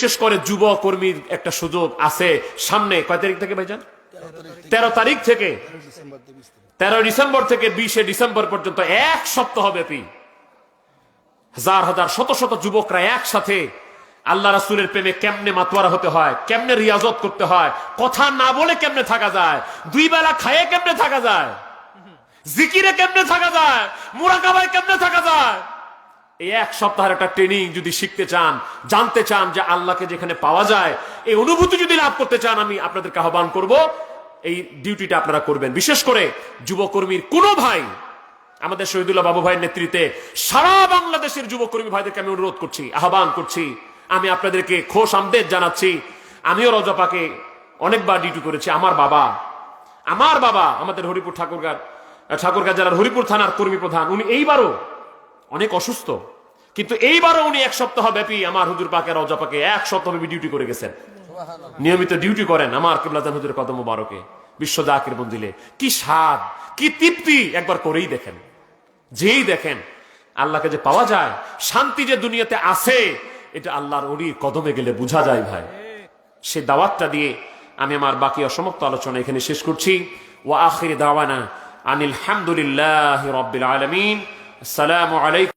বিশেষ করে যুব কর্মীর একটা সুযোগ আছে সামনে। কয় তারিখ থেকে ভাইজান? 13 তারিখ থেকে, 13 ডিসেম্বর থেকে 20 ডিসেম্বর পর্যন্ত 1 সপ্তাহ ব্যাপী হাজার হাজার শত শত যুবকরা একসাথে আল্লাহ রাসূলের প্রেমে কেমনে মাতোয়ারা হতে হয়, কেমনে রিয়াজত করতে হয়, কথা না বলে কেমনে থাকা যায়, 2 বেলা খায়ে কেমনে থাকা যায়, জিকিরে কেমনে থাকা যায়, মুরাকাবায় কেমনে থাকা যায়। এই 1 সপ্তাহের একটা ট্রেনিং যদি শিখতে চান, জানতে চান যে আল্লাহকে যেখানে পাওয়া যায়, এই অনুভূতি যদি লাভ করতে চান, আমি আপনাদেরকে আহ্বান করব এই ডিউটিটা আপনারা করবেন। বিশেষ করে যুবকর্মীর কোন ভাই, আমাদের শহীদুল্লাহ বাবু ভাইয়ের নেতৃত্বে সারা বাংলাদেশের যুবকর্মী ভাইদেরকে আমি অনুরোধ করছি, আহ্বান করছি, আমি আপনাদেরকে খোশ আমদেদ জানাচ্ছি। আমিও রজব পাকে অনেকবার ডিউটি করেছি। আমার বাবা আমাদের হরিপুর ঠাকুরগাঁ জেলার হরিপুর থানার কর্মী প্রধান, উনি এইবারও অনেক অসুস্থ, কিন্তু এইবারও উনি 1 সপ্তাহ ব্যাপী আমার হুজুর পাকে রজব পাকে 1 সপ্তাহ ব্যাপী ডিউটি করে গেছেন। নিয়মিত ডিউটি করেন আমার কিবলাজান হুজুরের কদম মোবারকে বিশ্ব জাকির মন্দিরে। কি স্বাদ, কি তৃপ্তি, একবার করেই দেখেন। যেই দেখেন আল্লাহকে যে পাওয়া যায়, শান্তি যে দুনিয়াতে আছে, এটা আল্লাহর ওলির কদমে গেলে বোঝা যায় ভাই। সে দাওয়াতটা দিয়ে আমি আমার বাকি অসমাপ্ত আলোচনা এখানে শেষ করছি। ওয়া আখির দাওয়ানা আনিল হামদুলিল্লাহি রাব্বিল আলামিন। আসসালামু আলাইকুম।